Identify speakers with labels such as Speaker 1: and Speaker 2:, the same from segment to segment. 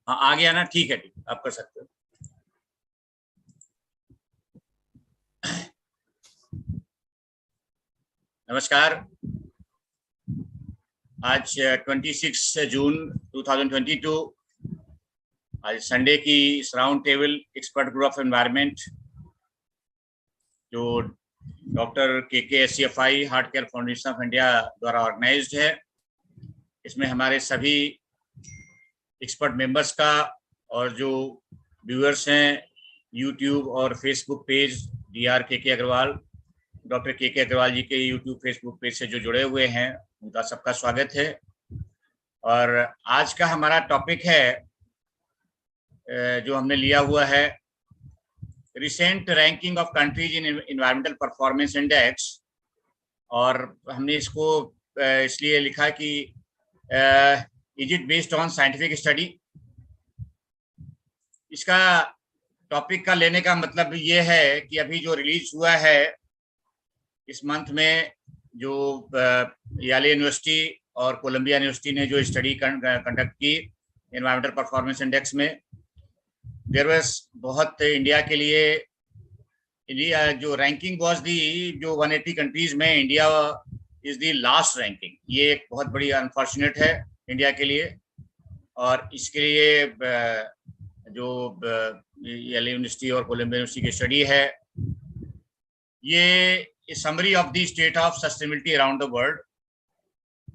Speaker 1: हाँ आ गया ना, ठीक है, ठीक, आप कर सकते हो। नमस्कार। आज 26 जून 2022, आज संडे की इस round table expert group of environment जो doctor KKSCFI heart care foundation of India द्वारा ऑर्गेनाइज्ड है। इसमें हमारे सभी एक्सपर्ट मेंबर्स का और जो व्यूअर्स हैं यूट्यूब और Facebook page DR KK Agarwal, doctor KK Agarwal ji के यूट्यूब फेसबुक पेज से जो जुड़े हुए हैं उनका सबका स्वागत है। और आज का हमारा टॉपिक है जो हमने लिया हुआ है recent ranking of countries in environmental performance index. और हमने इसको इसलिए लिखा कि is it based on scientific study. इसका टॉपिक का लेने का मतलब ये है कि अभी जो रिलीज हुआ है इस मंथ में, जो याले यूनिवर्सिटी और कोलंबिया यूनिवर्सिटी ने जो स्टडी कंडक्ट की एनवायरमेंटल परफॉर्मेंस इंडेक्स में, देयर वाज बहुत इंडिया के लिए, इंडिया जो रैंकिंग वाज दी, जो 180 कंट्रीज में India is the last ranking. ये एक बहुत बड़ी अनफॉर्चुनेट है इंडिया के लिए। और इसके लिए जो याले यूनिवर्सिटी और कोलंबिया यूनिवर्सिटी की स्टडी है, ये summary of the state of sustainability around the world.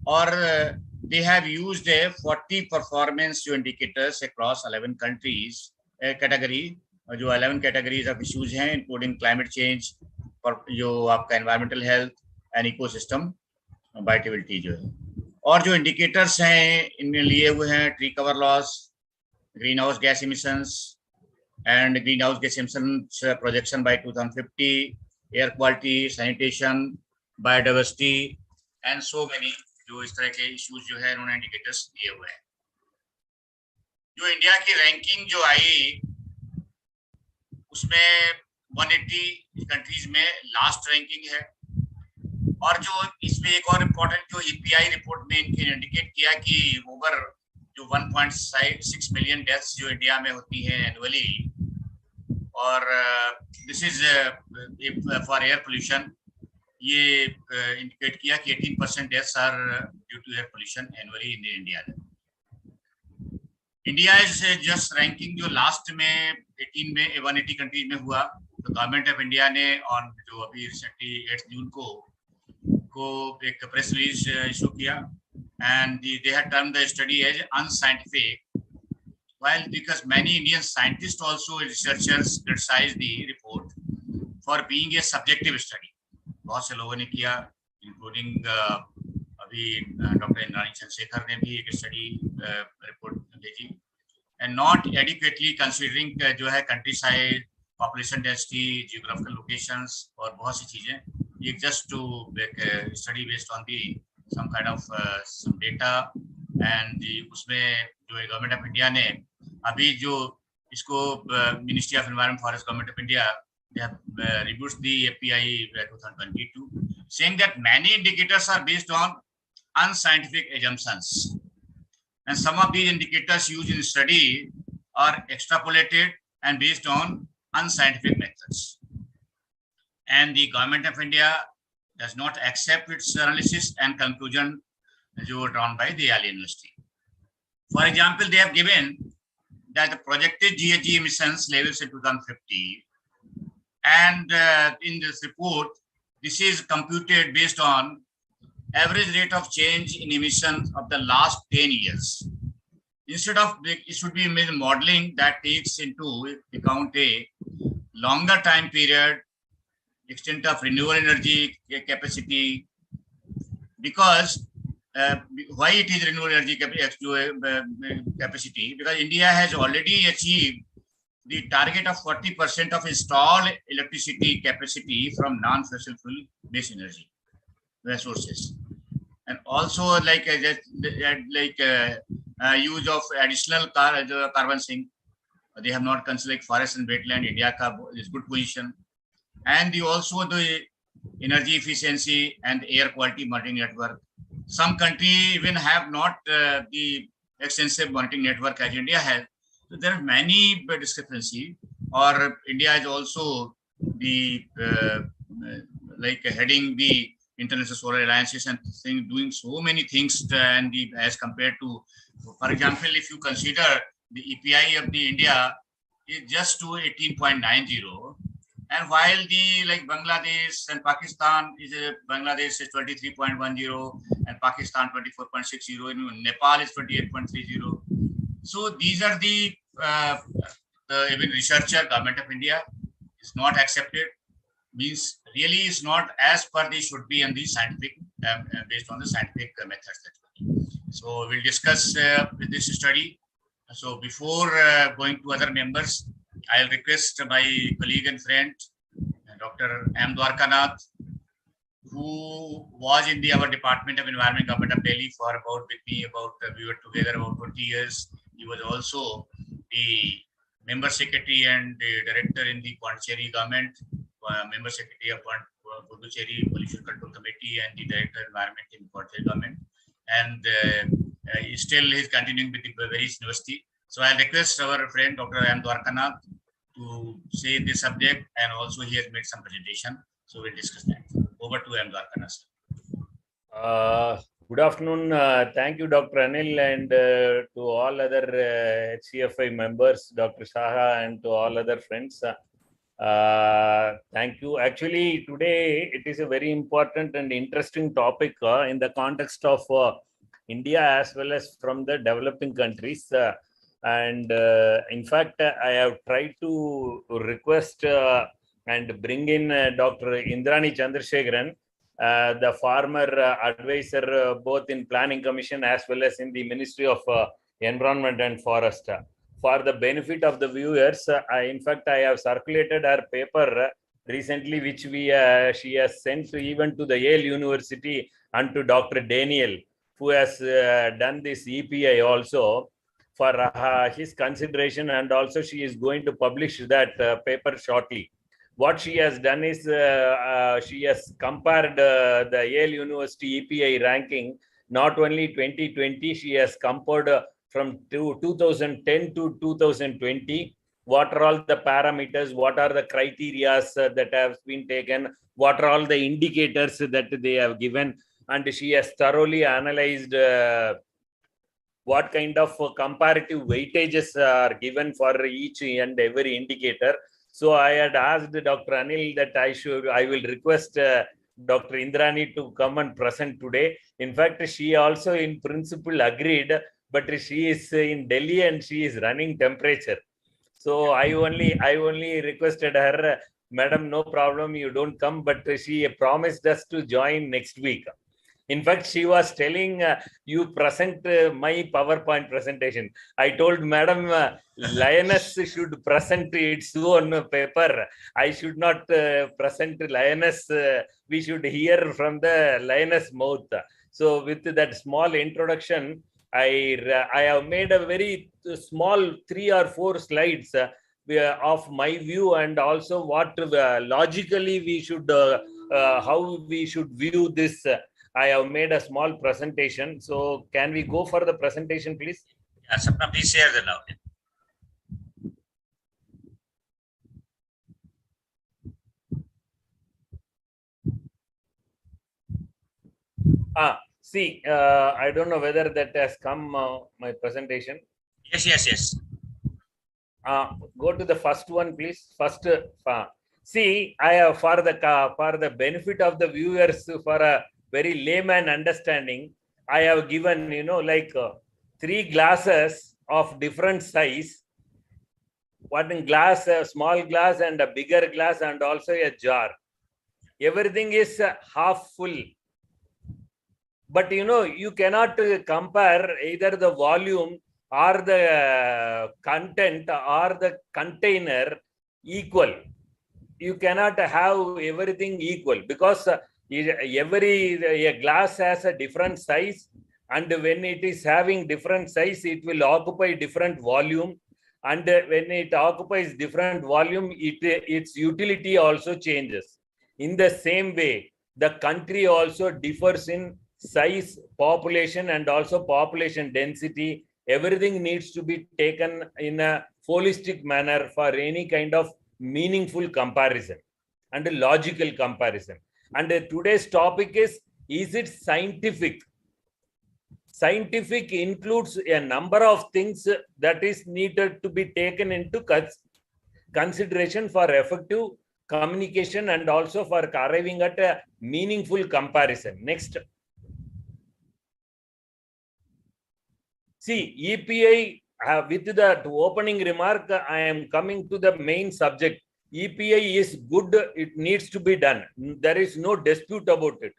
Speaker 1: और they have used 40 performance indicators across 11 countries category, जो 11 categories of issues हैं including climate change, जो आपका environmental health and ecosystem viability जो है। और जो indicators हैं इनमें लिए हुए हैं tree cover loss, greenhouse gas emissions and greenhouse gas emissions projection by 2050, air quality, sanitation, biodiversity and so many, जो इस तरह के इश्यूज जो है उन्होंने इंडिकेटर्स दिए हुए हैं। जो इंडिया की रैंकिंग जो आई उसमें 180 कंट्रीज में लास्ट रैंकिंग है। और जो इसमें एक और इम्पोर्टेंट जो EPI रिपोर्ट में इनके इंडिकेट किया कि ओवर जो 1.6 मिलियन डेथ्स जो इंडिया में होती हैं एनुअली, और this is for air pollution, ये इंडिकेट किया कि 18% deaths are due to air pollution annually in India. India is just ranking जो लास्ट में 18 में 180 कंट्रीज में हुआ। तो गवर्नमेंट ऑफ इंडिया ने ऑन जो अभी रिसेंटली 8 जून को एक प्रेस रिलीज इशू किया and they had termed the study as unscientific, while because many Indian scientists also researchers criticized the report for being a subjective study। बहुत से लोगों ने किया, इंक्लूडिंग अभी डॉक्टर इंद्राणी चंद्रशेखर ने भी एक स्टडी रिपोर्ट भेजी, एंड नॉट एडिक्वेटली कंसीडरिंग जो है country size, population density, geographical locations और बहुत सी चीजें। ये just to study based on the some kind of some data and उसमें जो गवर्नमेंट ऑफ इंडिया ने अभी जो इसको ministry of environment forest government of India they have reduced the EPI 2022, saying that many indicators are based on unscientific assumptions, and some of these indicators used in study are extrapolated and based on unscientific methods, and the government of India does not accept its analysis and conclusion जो drawn by the Yale University. For example, they have given that the projected GHG emissions levels in 2050, and in this report, this is computed based on average rate of change in emissions of the last 10 years. Instead of, it should be modeling that takes into account a longer time period, extent of renewable energy capacity, because why it is renewable energy capacity, because India has already achieved the target of 40% of installed electricity capacity from non-fossil fuel based energy resources, and also use of additional carbon sink. They have not considered forest and wetland. India ka is good position, and also the energy efficiency and air quality monitoring network. Some country even have not the extensive monitoring network as India has. So there are many discrepancy. Or India is also the like heading the international solar alliances and doing so many things, and as compared to, for example, if you consider the EPI of the India is just to 18.90, and while the like Bangladesh and Pakistan is Bangladesh is 23.10 and Pakistan 24.60, and Nepal is 28.30. So these are the even researcher government of India is not accepted, means really is not as per they should be in the scientific based on the scientific methods. So we'll discuss with this study. So before going to other members, I'll request my colleague and friend, Dr. M. Dwarkanath, who was in our Department of Environment, Government of Delhi for with me we were together about 20 years. He was also the member secretary and the director in the Pondicherry government, member secretary of Pondicherry Pollution Control Committee, and the director of environment in Pondicherry government. And still he's continuing with the various university. So I request our friend Dr. M. Dwarkanath to say this subject, and also he has made some presentation. So we'll discuss that. Over to M. Dwarkanath.
Speaker 2: Good afternoon. Thank you, Dr. Anil, and to all other HCFI members, Dr. Saha, and to all other friends. Thank you. Actually, today it is a very important and interesting topic in the context of India as well as from the developing countries. And in fact, I have tried to request and bring in Dr. Indrani Chandrasekharan, the former advisor both in Planning Commission as well as in the Ministry of Environment and Forest. For the benefit of the viewers, in fact, I have circulated her paper recently, which she has sent even to the Yale University and to Dr. Daniel, who has done this EPI also, for his consideration, and also she is going to publish that paper shortly. What she has done is she has compared the Yale University EPI ranking, not only 2020, she has compared from 2010 to 2020, what are all the parameters, what are the criteria that have been taken, what are all the indicators that they have given, and she has thoroughly analyzed what kind of comparative weightages are given for each and every indicator. So I had asked Dr. Anil that I will request Dr. Indrani to come and present today. In fact, she also in principle agreed, but she is in Delhi and she is running temperature. So I only requested her, Madam, no problem, you don't come, but she promised us to join next week. In fact, she was telling, you present my PowerPoint presentation. I told Madam, Lioness should present its own paper. I should not present Lioness. We should hear from the Lioness mouth. So with that small introduction, I have made a very small 3 or 4 slides of my view, and also what logically we should, how we should view this. I have made a small presentation. So can we go for the presentation, please?
Speaker 1: Yeah, Sapna, please share the now.
Speaker 2: See, I don't know whether that has come, my presentation.
Speaker 1: Yes.
Speaker 2: Go to the first one, please. First, see, I have for the benefit of the viewers, for a very layman understanding, I have given, like 3 glasses of different size. One glass, a small glass and a bigger glass, and also a jar. Everything is half full. But you cannot compare either the volume or the content or the container equal. You cannot have everything equal, because a glass has a different size, and when it is having different size, it will occupy different volume, and when it occupies different volume, its utility also changes. In the same way, the country also differs in size, population, and also population density, everything needs to be taken in a holistic manner for any kind of meaningful comparison and a logical comparison. And today's topic is it scientific? Scientific includes a number of things that is needed to be taken into consideration for effective communication and also for arriving at a meaningful comparison. Next. See, EPI, with the opening remark, I am coming to the main subject. EPI is good, it needs to be done. There is no dispute about it.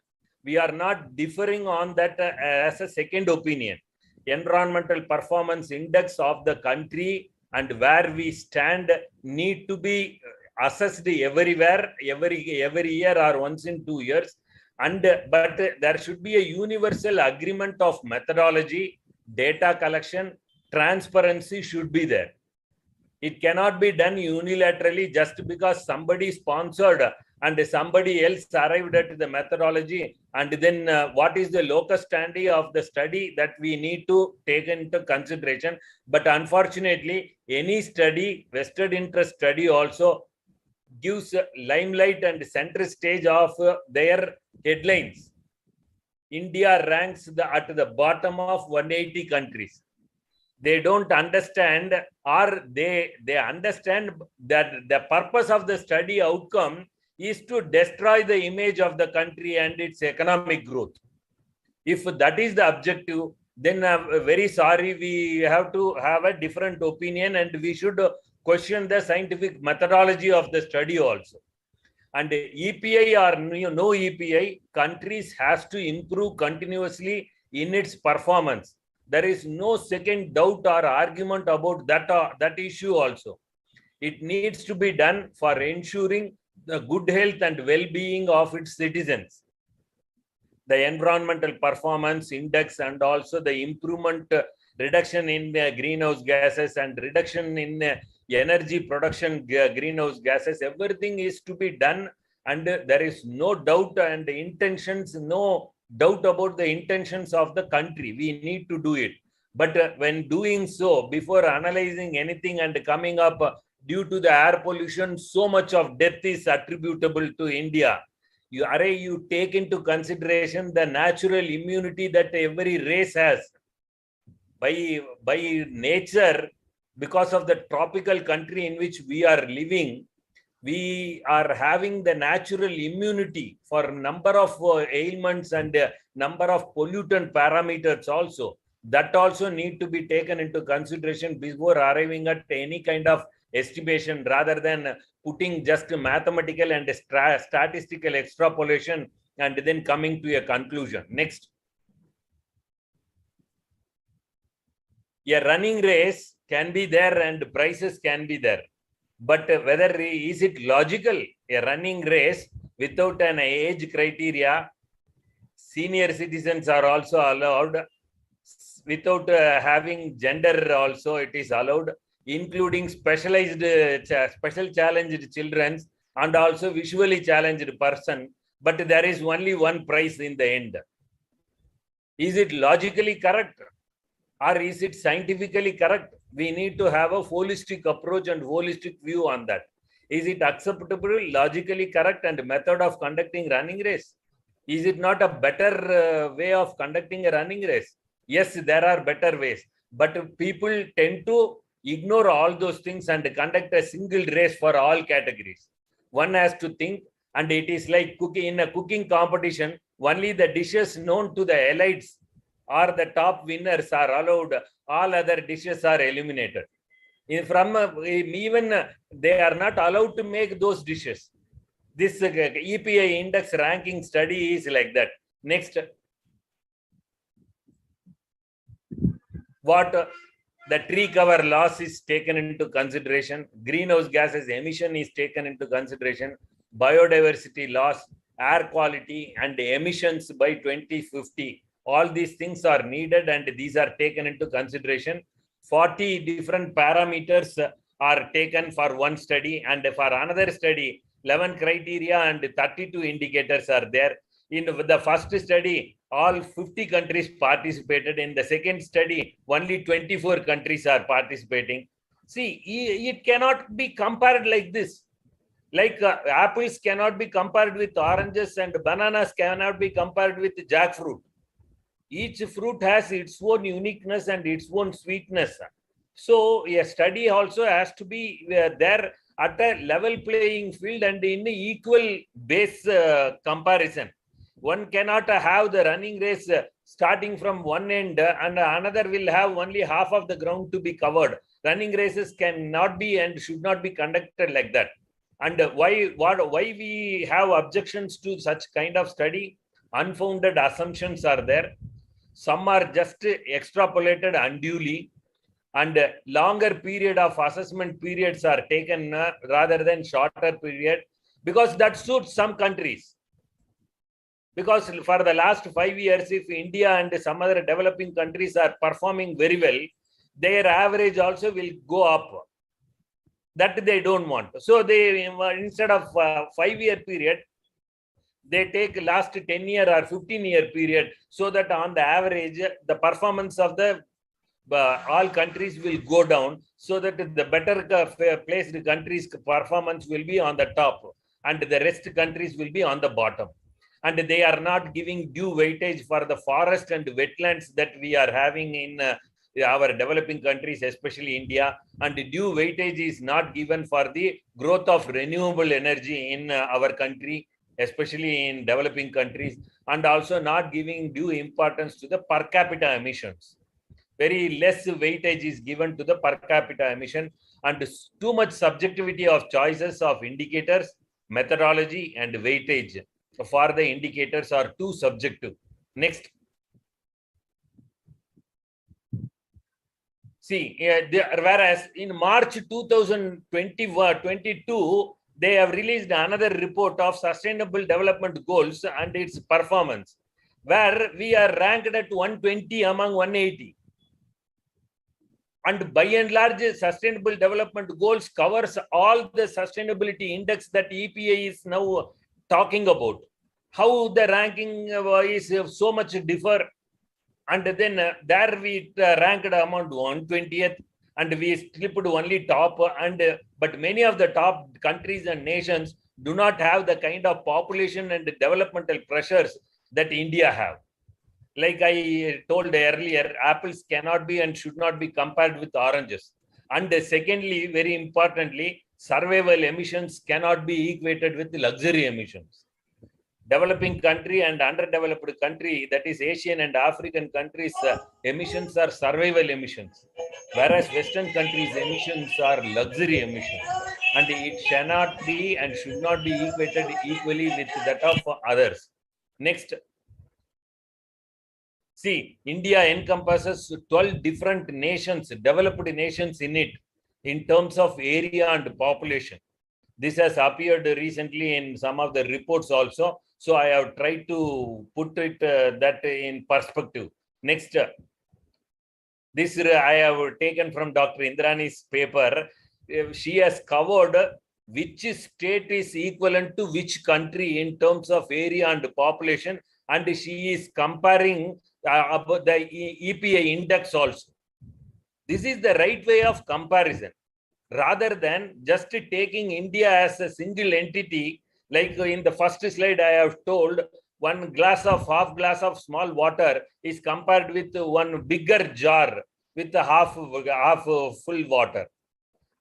Speaker 2: We are not differing on that as a second opinion. Environmental performance index of the country and where we stand need to be assessed everywhere, every year or once in 2 years. But there should be a universal agreement of methodology, data collection, transparency should be there. It cannot be done unilaterally just because somebody sponsored and somebody else arrived at the methodology, and then what is the locus standi of the study that we need to take into consideration. But unfortunately, any study, vested interest study also gives limelight and center stage of their headlines. India ranks at the bottom of 180 countries. They don't understand, or they understand that the purpose of the study outcome is to destroy the image of the country and its economic growth. If that is the objective, then very sorry, we have to have a different opinion and we should question the scientific methodology of the study also. And EPI or no EPI, countries has to improve continuously in its performance. There is no second doubt or argument about that issue also. It needs to be done for ensuring the good health and well-being of its citizens. The environmental performance index and also the improvement, reduction in greenhouse gases and reduction in energy production greenhouse gases, everything is to be done, and there is no doubt and intentions, no doubt about the intentions of the country. We need to do it. But when doing so, before analyzing anything and coming up, due to the air pollution, so much of death is attributable to India. You take into consideration the natural immunity that every race has. By nature, because of the tropical country in which we are living, we are having the natural immunity for a number of ailments and number of pollutant parameters also. That also need to be taken into consideration before arriving at any kind of estimation, rather than putting just mathematical and statistical extrapolation and then coming to a conclusion. Next. A running race can be there and prices can be there. But whether is it logical, a running race without an age criteria? Senior citizens are also allowed, without having gender also it is allowed, including special challenged children and also visually challenged person. But there is only one prize in the end. Is it logically correct? Or is it scientifically correct? We need to have a holistic approach and holistic view on that. Is it acceptable, logically correct, and method of conducting running race? Is it not a better way of conducting a running race? Yes, there are better ways, but people tend to ignore all those things and conduct a single race for all categories. One has to think, and it is like cooking. In a cooking competition, only the dishes known to the elites or the top winners are allowed. All other dishes are eliminated. Even they are not allowed to make those dishes. This EPI index ranking study is like that. Next. What the tree cover loss is taken into consideration, greenhouse gases emission is taken into consideration, biodiversity loss, air quality and emissions by 2050. All these things are needed and these are taken into consideration. 40 different parameters are taken for one study, and for another study, 11 criteria and 32 indicators are there. In the first study, all 50 countries participated. In the second study, only 24 countries are participating. See, it cannot be compared like this. Like apples cannot be compared with oranges and bananas cannot be compared with jackfruit. Each fruit has its own uniqueness and its own sweetness. So a study also has to be there at a level playing field and in equal base comparison. One cannot have the running race starting from one end and another will have only half of the ground to be covered. Running races cannot be and should not be conducted like that. And why we have objections to such kind of study? Unfounded assumptions are there. Some are just extrapolated unduly, and longer period of assessment periods are taken rather than shorter period, because that suits some countries. Because for the last 5 years, if India and some other developing countries are performing very well, their average also will go up. That they don't want. So they, instead of 5-year period, they take last 10-year or 15-year period, so that on the average, the performance of the all countries will go down, so that the better placed countries' performance will be on the top and the rest countries will be on the bottom. And they are not giving due weightage for the forest and wetlands that we are having in our developing countries, especially India, and due weightage is not given for the growth of renewable energy in our country, especially in developing countries, and also not giving due importance to the per capita emissions. Very less weightage is given to the per capita emission, and too much subjectivity of choices of indicators, methodology, and weightage for the indicators are too subjective. Next. See, whereas in March 2022, they have released another report of Sustainable Development Goals and its performance, where we are ranked at 120 among 180. And by and large, Sustainable Development Goals covers all the sustainability index that EPI is now talking about. How the ranking is so much differ. And then there we ranked among 120th, and we slipped only top. But many of the top countries and nations do not have the kind of population and developmental pressures that India have. Like I told earlier, apples cannot be and should not be compared with oranges. And secondly, very importantly, survival emissions cannot be equated with luxury emissions. Developing country and underdeveloped country, that is Asian and African countries, emissions are survival emissions, whereas Western countries' emissions are luxury emissions, and it cannot be and should not be equated equally with that of others. Next. See, India encompasses 12 different nations, developed nations in it, in terms of area and population. This has appeared recently in some of the reports also. So I have tried to put it that in perspective. Next. This I have taken from Dr. Indrani's paper. She has covered which state is equivalent to which country in terms of area and population. And she is comparing about the EPI index also. This is the right way of comparison, rather than just taking India as a single entity. Like in the first slide, I have told half glass of small water is compared with one bigger jar with half full water.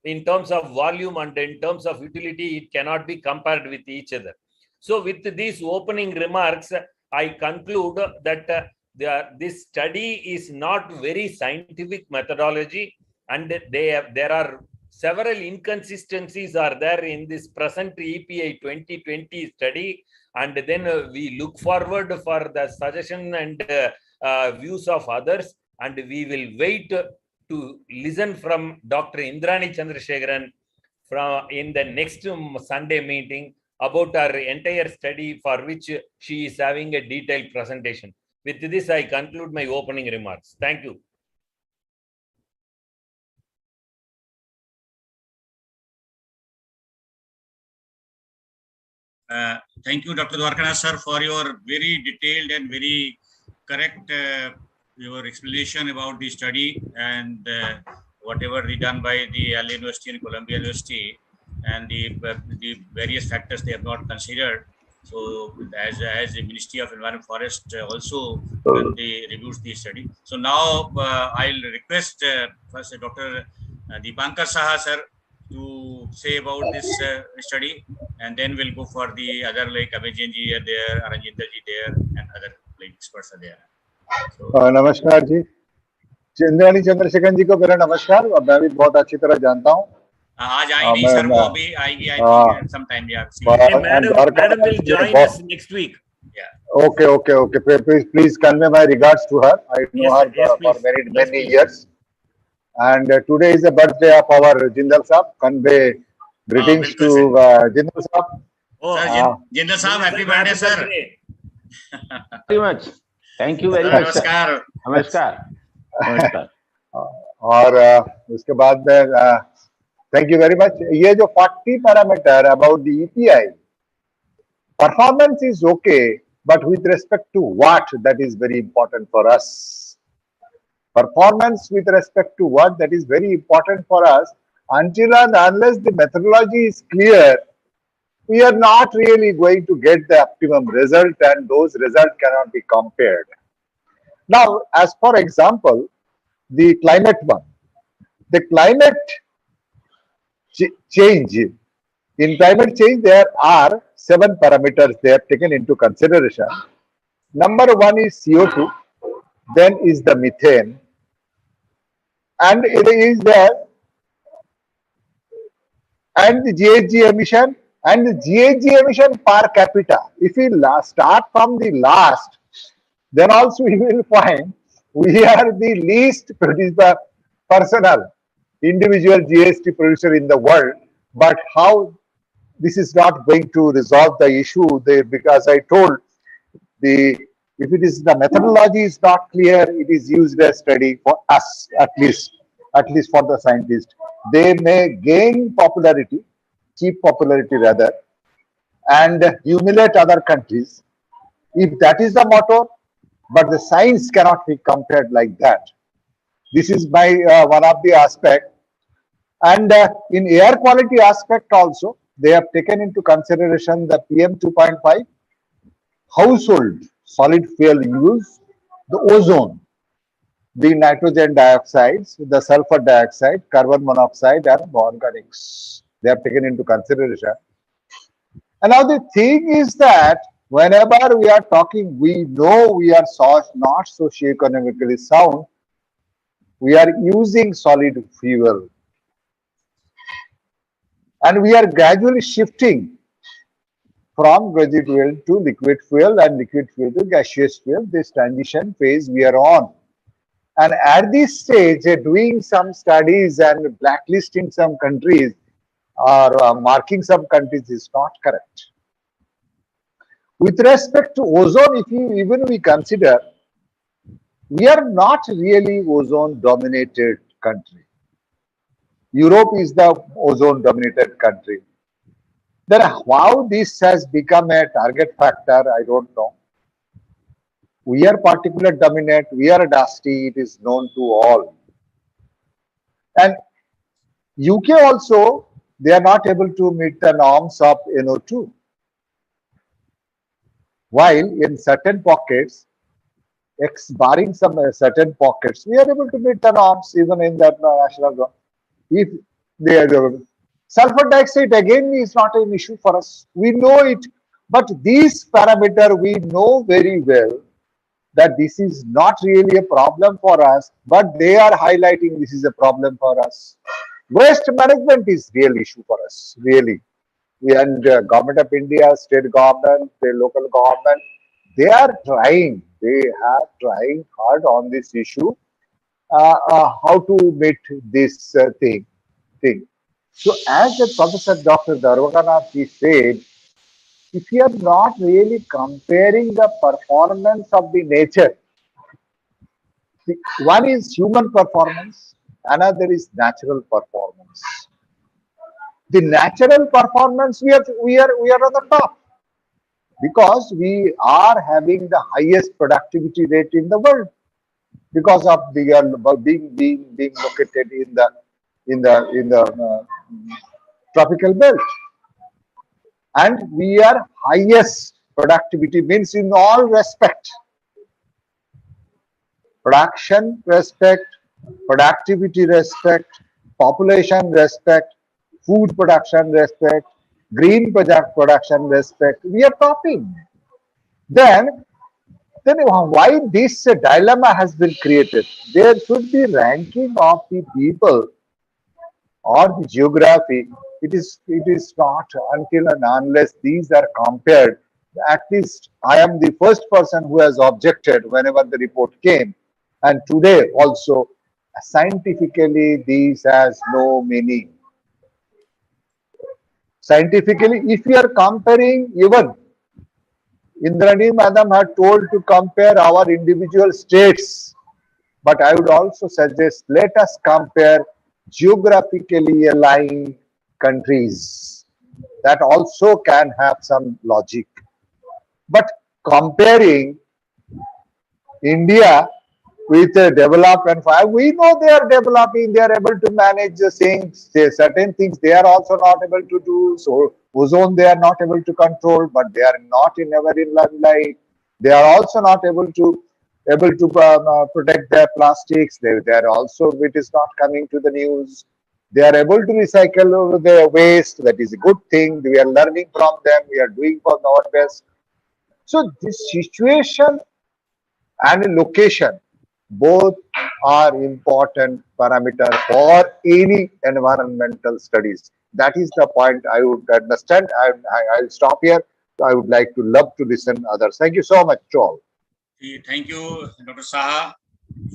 Speaker 2: In terms of volume and in terms of utility, it cannot be compared with each other. So with these opening remarks, I conclude that this study is not very scientific methodology, and there are several inconsistencies are there in this present EPI 2020 study. And then we look forward for the suggestion and views of others, and we will wait to listen from Dr. Indrani Chandrasekharan in the next Sunday meeting about our entire study, for which she is having a detailed presentation. With this, I conclude my opening remarks. Thank you.
Speaker 1: Thank you, Dr. Dwarkanath sir, for your very detailed and very correct your explanation about the study and whatever done by the Yale University and Columbia University and the various factors they have not considered. So as the Ministry of Environment Forest also when they reviews the study. So now I'll request first Dr. Dipankar Saha sir to say about this study, and then we'll go for the other like Abhijan ji are there, Aranjinder ji there, and other like experts are there. So,
Speaker 3: नमस्कार जी, चंद्रानी चंद्रशेखर जी को मेरा नमस्कार। और मैं भी बहुत अच्छी तरह जानता हूँ।
Speaker 1: आज आई नहीं सर, वो अभी आएगी आई थिंक सम टाइम यार।
Speaker 2: Madam will join us next week.
Speaker 1: Yeah.
Speaker 3: Okay. Please convey my regards to her. I know her for many years. And today is the birthday of our Jindal Saab. Convey greetings to Jindal Saab.
Speaker 1: Sir, Jindal Saab, happy birthday, sir.
Speaker 4: Very much. Thank you very much.
Speaker 1: नमस्कार.
Speaker 4: नमस्कार.
Speaker 3: और उसके बाद में thank you very much. ये जो 40 parameter about the EPI, performance is okay, but with respect to what, that is very important for us. Performance with respect to what, that is very important for us. Until and unless the methodology is clear, we are not really going to get the optimum result, and those results cannot be compared. Now, as for example, the climate one, the climate change. In climate change, there are 7 parameters they have taken into consideration. Number 1 is CO2, then is the methane, and it is there, and the GHG emission, and the GHG emission per capita. If we start from the last, then also we will find we are the least personal individual GST producer in the world. But how this is not going to resolve the issue there, because I told if it is the methodology is not clear, it is used as study for us, at least for the scientists. They may gain popularity, cheap popularity rather, and humiliate other countries. If that is the motto, but the science cannot be compared like that. This is my one of the aspect. And in air quality aspect also, they have taken into consideration the PM 2.5, household solid fuel use, the ozone, the nitrogen dioxides, the sulfur dioxide, carbon monoxide, and organics. They have taken into consideration. And now the thing is that whenever we are talking, we know we are not socioeconomically sound. We are using solid fuel. And we are gradually shifting from residual to liquid fuel and liquid fuel to gaseous fuel. This transition phase we are on. And at this stage, doing some studies and blacklisting some countries or marking some countries is not correct. With respect to ozone, even we consider, we are not really ozone dominated country. Europe is the ozone dominated country. Then how this has become a target factor, I don't know. We are particulate dominant, we are dusty, it is known to all. And UK also, they are not able to meet the norms of NO2. While in certain pockets, barring some certain pockets, we are able to meet the norms even in that national zone. If they are sulfur dioxide again is not an issue for us. We know it, but these parameter we know very well that this is not really a problem for us, but they are highlighting this is a problem for us. Waste management is real issue for us, really. And government of India, state government, the local government, they are trying hard on this issue, how to meet this thing. So as the Professor Dr. Dwarkanath said, if you are not really comparing the performance of the nature, one is human performance, another is natural performance. The natural performance, we are on the top. because we are having the highest productivity rate in the world because of the being located in the tropical belt, and we are highest productivity means in all respect, production respect, productivity respect, population respect, food production respect, green product production respect, we are topping. Then then why this dilemma has been created? There should be ranking of the people or the geography. It is not until and unless these are compared. At least I am the first person who has objected whenever the report came, and today also scientifically these has no meaning. Scientifically, if we are comparing, even Indrani Madam had told to compare our individual states, but I would also suggest let us compare geographically aligned countries. That also can have some logic. But comparing India with a developed and we know they are developing, they are able to manage the things, certain things they are also not able to do. So ozone they are not able to control, but they are not in ever in limelight. They are also not able to protect their plastics. They are also, it is not coming to the news. They are able to recycle their waste. That is a good thing. We are learning from them. We are doing for our best. So this situation and location both are important parameter for any environmental studies. That is the point I would understand. I'll stop here. I would like to love to listen others. Thank you so much to all.
Speaker 1: Thank you, Dr. Saha,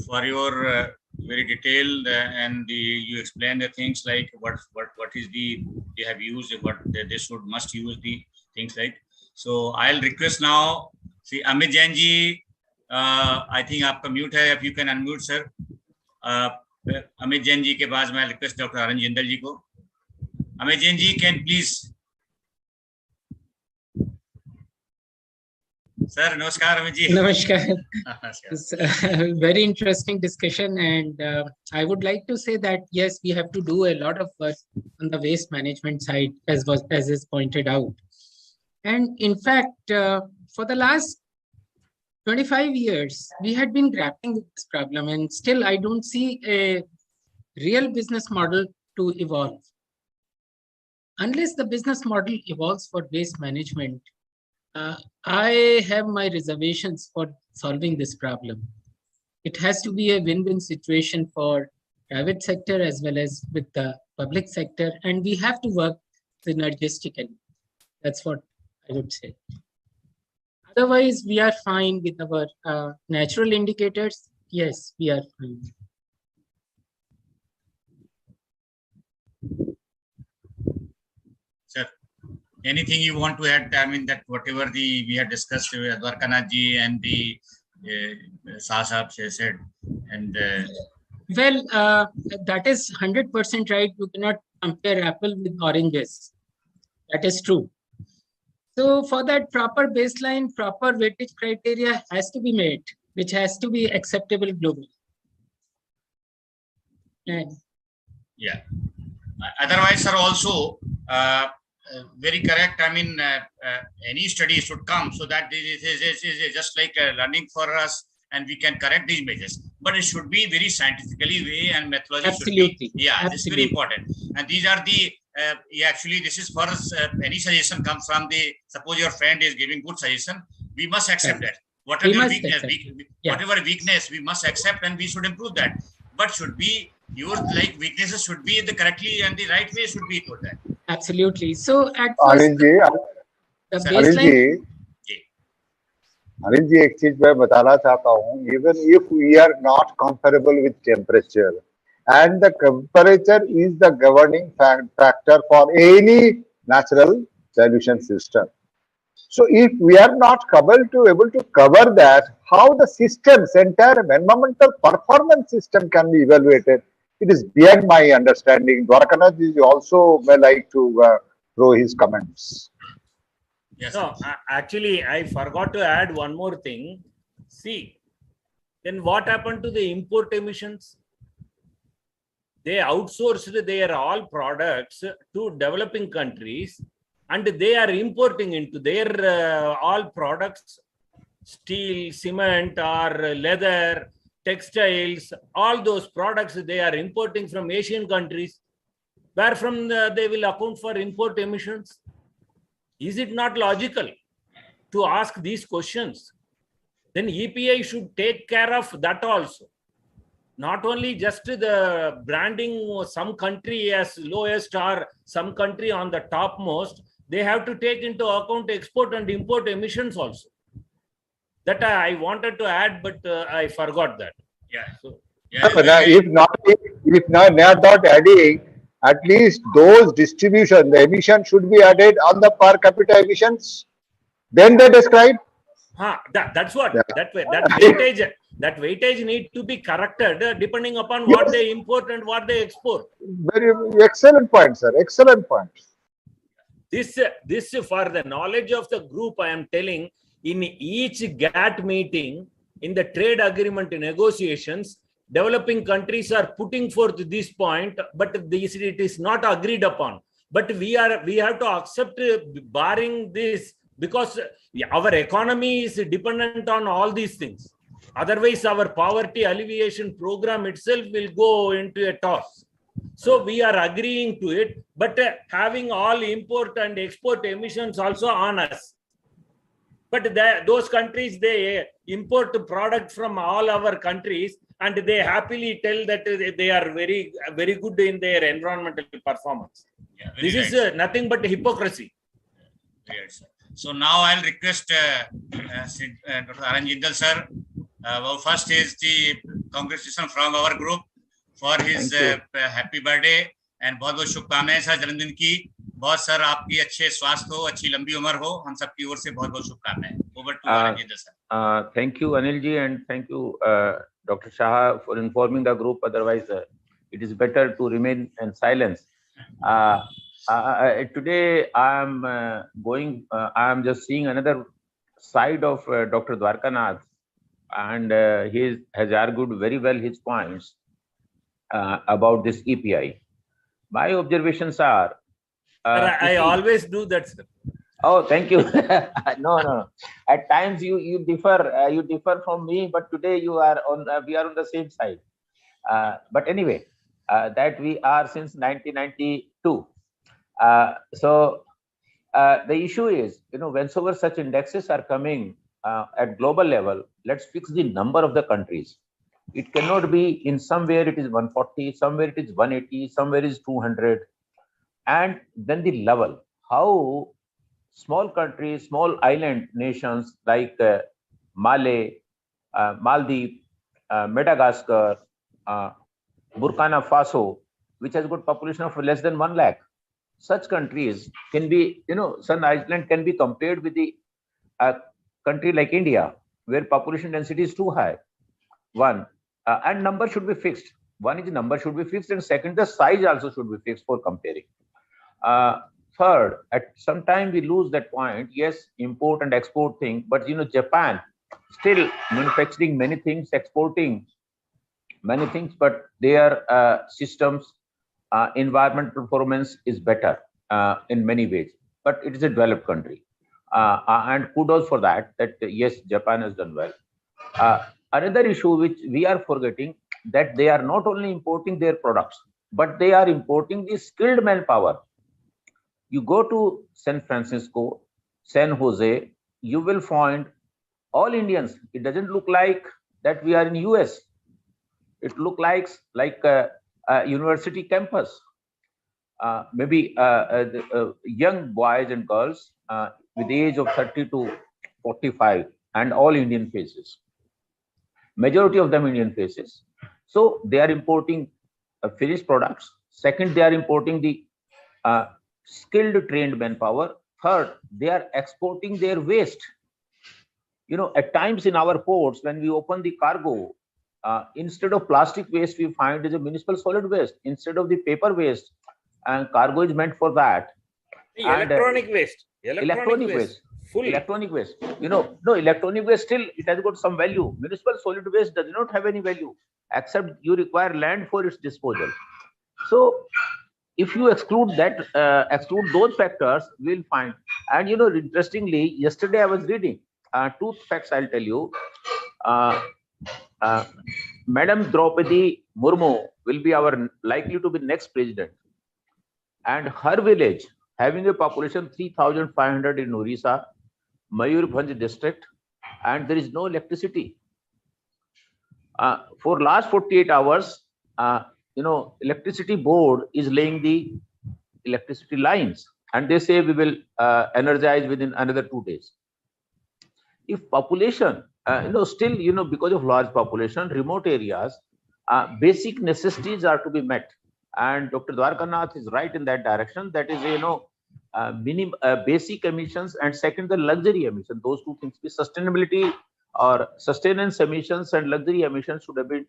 Speaker 1: for your very detailed and you explain the things like what is the they have used, what they must use the things like. So I'll request now, see Amit Jain ji, I think आपका mute है, if you can unmute sir. Amit Jain ji के बाद मैं request doctor Anand Jindal ji को. अमित जैन जी, can please. Sir, namaskar, Amit ji.
Speaker 5: Namaskar. It's a very interesting discussion, and I would like to say that yes, we have to do a lot of work on the waste management side, as is pointed out. And in fact, for the last 25 years, we had been grappling with this problem, and still I don't see a real business model to evolve. Unless the business model evolves for waste management, I have my reservations for solving this problem. It has to be a win-win situation for private sector as well as with the public sector, and we have to work synergistically. That's what I would say. Otherwise, we are fine with our natural indicators. Yes, we are fine.
Speaker 1: Sir, anything you want to add? I mean, that whatever we had discussed with Dwarkanath ji and the Saha said, and
Speaker 5: well, that is 100% right. You cannot compare apple with oranges. That is true. So for that proper baseline, proper weightage criteria has to be made, which has to be acceptable globally.
Speaker 1: Yeah. Otherwise, sir, also very correct. I mean, any study should come so that this is just like learning for us, and we can correct these measures. But it should be very scientifically way and methodology.
Speaker 5: Absolutely.
Speaker 1: Should be, yeah,
Speaker 5: absolutely.
Speaker 1: This is very important. And these are the actually, this is for us. Any suggestion comes from the, suppose your friend is giving good suggestion, we must accept that. Whatever weakness, whatever weakness, we must accept and we should improve that. But should be your weaknesses should be the correctly and the right way should be to that.
Speaker 5: Absolutely. So at first, the baseline.
Speaker 3: Anil ji, एक चीज मैं बताना चाहता हूँ. Even if we are not comparable with temperature, and the temperature is the governing factor for any natural solution system. So if we are not able to cover that, how the system's entire environmental performance system can be evaluated? It is beyond my understanding. Dwarkanath ji also may like to throw his comments.
Speaker 1: Yes.
Speaker 2: No, actually, I forgot to add one more thing. See, then what happened to the import emissions? They outsourced their all products to developing countries, and they are importing into their all products, steel, cement, or leather, textiles, all those products they are importing from Asian countries. Where from they will account for import emissions? Is it not logical to ask these questions? Then EPI should take care of that also. Not only just the branding some country as lowest or some country on the topmost, they have to take into account export and import emissions also. That I wanted to add, but I forgot that.
Speaker 1: Yeah.
Speaker 2: So,
Speaker 1: Yeah.
Speaker 3: Now, if not adding, at least those distribution, the emission should be added on the per capita emissions. Then they describe.
Speaker 2: That's what
Speaker 3: Yeah.
Speaker 2: that weightage need to be corrected depending upon what
Speaker 3: Yes.
Speaker 2: they import and what they export.
Speaker 3: Very excellent point, sir. Excellent point.
Speaker 2: This for the knowledge of the group, I am telling, in each GATT meeting, in the trade agreement negotiations, developing countries are putting forth this point, but it is not agreed upon. But we have to accept barring this, because our economy is dependent on all these things. Otherwise, our poverty alleviation program itself will go into a toss. So we are agreeing to it, but having all import and export emissions also on us. But those countries, they import the product from all our countries, and they happily tell that they are very, very good in their environmental performance.
Speaker 1: Yeah,
Speaker 2: this
Speaker 1: right,
Speaker 2: is
Speaker 1: sir.
Speaker 2: nothing but hypocrisy.
Speaker 1: Right, sir. So now I'll request Dr. Arun Jindal sir. Well, first is the congratulations from our group for his happy birthday and बहुत बहुत शुभकामनाएं sir जन्मदिन की. बहुत sir आपकी अच्छे स्वास्थ्य हो, अच्छी लंबी उम्र हो, हम सबकी ओर से बहुत बहुत शुभकामनाएं. Over to Arun Jindal sir.
Speaker 4: Thank you, Anil ji, and thank you, Dr. Shah, for informing the group. Otherwise, it is better to remain in silence. Today, I am just seeing another side of Dr. Dwarkanath, and he has argued very well his points about this EPI. My observations are.
Speaker 2: I always do that, sir.
Speaker 4: Oh, thank you. No. At times you differ. You differ from me, but today you are on. We are on the same side. But anyway, that we are since 1992. So the issue is, whenever such indexes are coming at global level, let's fix the number of the countries. It cannot be in somewhere it is 140, somewhere it is 180, somewhere it is 200, and then the level. How small countries, small island nations like Maldives, Madagascar, Burkina Faso, which has got population of less than 1 lakh. Such countries can be, some island can be compared with the country like India, where population density is too high. One, and number should be fixed. One is the number should be fixed, and second, the size also should be fixed for comparing. Third, at some time we lose that point. Yes, import and export thing, but Japan still manufacturing many things, exporting many things, but their systems, environment performance is better in many ways. But it is a developed country, and kudos for that. That yes, Japan has done well. Another issue which we are forgetting, that they are not only importing their products, but they are importing the skilled manpower. You go to San Francisco, San Jose, you will find all Indians. It doesn't look like that we are in US. It looks like a university campus. Maybe young boys and girls with the age of 30 to 45, and all Indian faces. Majority of them Indian faces. So they are importing finished products. Second, they are importing the skilled trained manpower. Third, they are exporting their waste. At times in our ports, when we open the cargo, instead of plastic waste, we find is a municipal solid waste instead of the paper waste, and cargo is meant for that.
Speaker 2: Electronic waste.
Speaker 4: Electronic waste.
Speaker 2: Full.
Speaker 4: Electronic waste. No, electronic waste still, it has got some value. Municipal solid waste does not have any value, except you require land for its disposal. So if you exclude those factors, we'll find. And interestingly, yesterday I was reading two facts. I'll tell you. Madam Draupadi Murmu will be likely to be next president, and her village, having a population 3,500 in Orissa, Mayurbhanj district, and there is no electricity. For last 48 hours, electricity board is laying the electricity lines, and they say we will energize within another 2 days. If population, still, because of large population, remote areas, basic necessities are to be met. And Dr. Dwarkanath is right in that direction. That is, minimum basic emissions, and second, the luxury emission. Those two things, sustainability or sustenance emissions and luxury emissions should be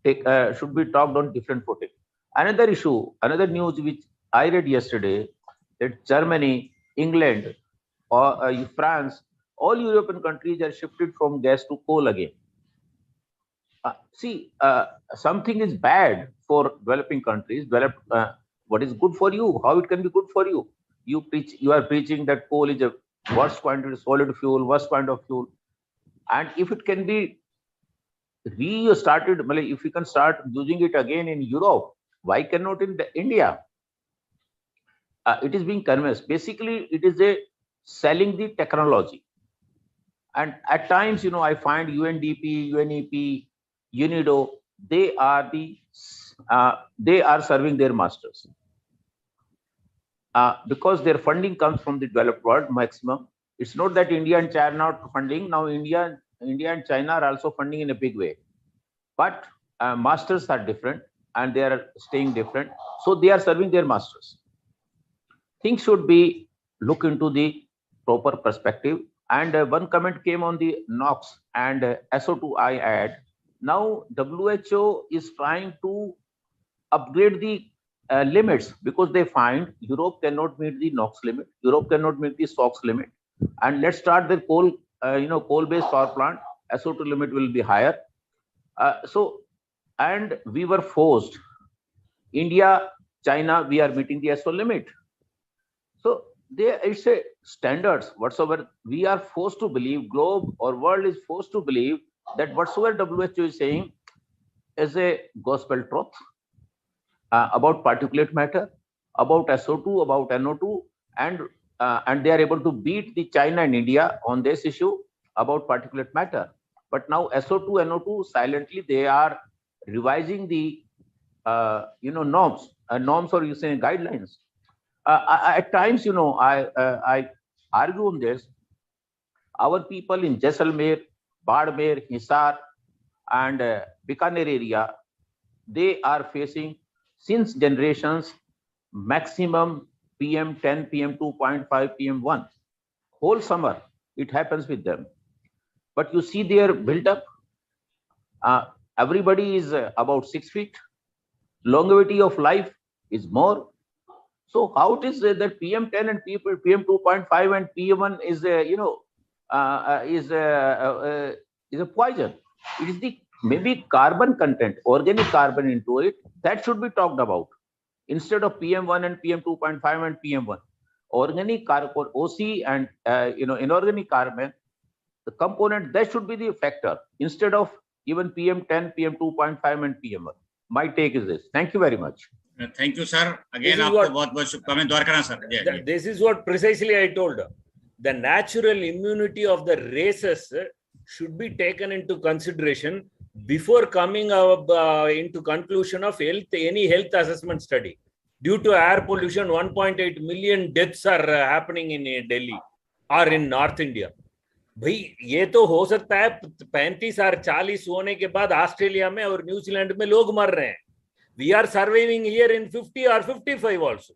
Speaker 4: talked on different footing. Another issue, another news which I read yesterday, that Germany, England, or France, all European countries are shifted from gas to coal again. Something is bad for developing countries. What is good for you? How it can be good for you? You are preaching that coal is a worst kind of solid fuel, worst kind of fuel, and if it can be restarted, if we can start using it again in Europe, why cannot in India? It is being convinced. Basically, it is a selling the technology. And at times, I find UNDP, UNEP, UNIDO, they are serving their masters. Because their funding comes from the developed world maximum. It's not that India and China are not funding. Now India and China are also funding in a big way. But masters are different and they are staying different. So they are serving their masters. Things should be look into the proper perspective. And one comment came on the NOx and SO2 I add. Now WHO is trying to upgrade the limits, because they find Europe cannot meet the NOx limit, Europe cannot meet the SOx limit, and let's start the coal-based power plant. SO2 limit will be higher. And we were forced. India, China, we are meeting the SO limit. So it's a standards. Whatsoever we are forced to believe, globe or world is forced to believe that whatsoever WHO is saying is a gospel truth. About particulate matter, about SO2, about NO2, and they are able to beat the China and India on this issue about particulate matter. But now SO2, NO2, silently they are revising the norms or you say guidelines. At times, I argue on this. Our people in Jaisalmer, Badmer, Hisar, and Bikaner area, they are facing since generations maximum PM10, PM2.5, PM1. Whole summer it happens with them. But you see they are built up. Everybody is about 6 feet. Longevity of life is more. So how it is that PM10 and PM2.5 and PM1 is a poison? It is the maybe carbon content, organic carbon into it, that should be talked about instead of PM1 and PM2.5 and PM1. Organic carbon, OC and inorganic carbon, the component, that should be the factor instead of even PM10, PM2.5 and PM1. My take is this. Thank you very much.
Speaker 1: Thank you, sir. Again, आपको बहुत-बहुत शुभकामनाएं. Dwarkanath sir.
Speaker 2: This is what precisely I told. The natural immunity of the races should be taken into consideration before coming into conclusion of any health assessment study. Due to air pollution, 1.8 million deaths are happening in Delhi or in North India. भाई ये तो हो सकता है 35 और 40 होने के बाद ऑस्ट्रेलिया में और न्यूजीलैंड में लोग मर रहे हैं. We are surviving here in 50 or 55 also.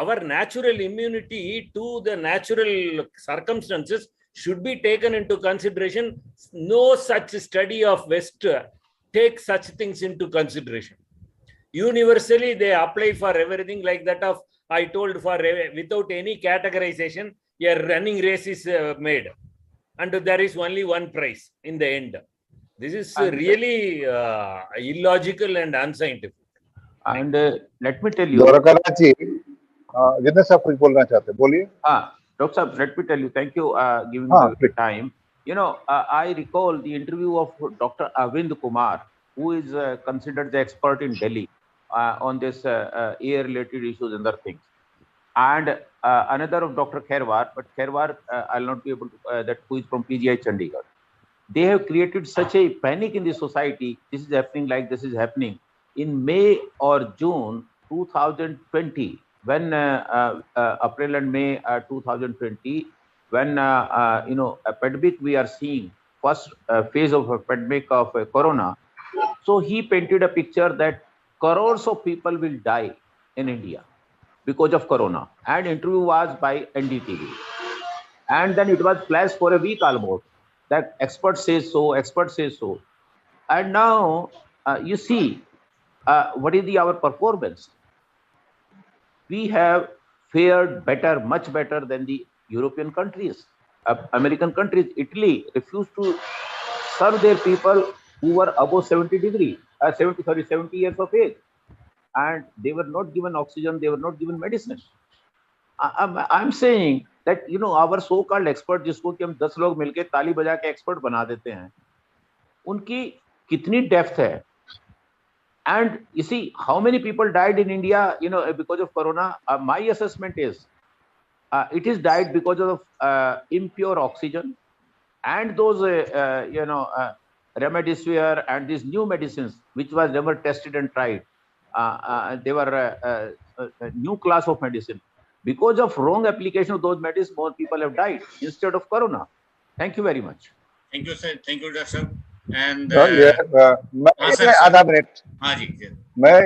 Speaker 2: Our natural immunity to the natural circumstances should be taken into consideration. No such study of West takes such things into consideration. Universally, they apply for everything like that of, I told, for without any categorization. a running race is made, and there is only one prize in the end. This is really illogical and unscientific.
Speaker 4: And let me tell you,
Speaker 3: Dwarkanath जी, जितने साहब कुछ बोलना चाहते हैं, बोलिए.
Speaker 4: Dr. Saab, let me tell you, thank you giving
Speaker 3: हाँ,
Speaker 4: the time. You know, I recall the interview of Dr. Arvind Kumar, who is considered the expert in Delhi on this air-related issues and other things. And another of Dr. Khairwar, but Khairwar, I'll not be able to, that who is from PGI Chandigarh. They have created such a panic in the society. This is happening like this is happening. In May or June 2020, when April and May 2020, when a pandemic we are seeing, first phase of a pandemic of corona. So he painted a picture that crores of people will die in India because of corona, and interview was by NDTV, and then it was flashed for a week almost that expert says so, expert says so. And now you see what is our performance. We have fared better, much better than the European countries, American countries. Italy refused to serve their people who were above 70 years of age, and they were not given oxygen, they were not given medicine. I'm saying that our so-called expert, जिसको कि हम 10 लोग मिलके ताली बजा के expert बना देते हैं, उनकी कितनी depth है. And you see how many people died in India, because of corona. My assessment is it is died because of impure oxygen and those remdesivir and these new medicines which was never tested and tried. They were a new class of medicine. Because of wrong application of those medicines, more people have died instead of corona. Thank you very much.
Speaker 1: Thank you, sir. Thank you, Dr. And
Speaker 3: आधा minute.
Speaker 1: हाँ जी.
Speaker 3: मैं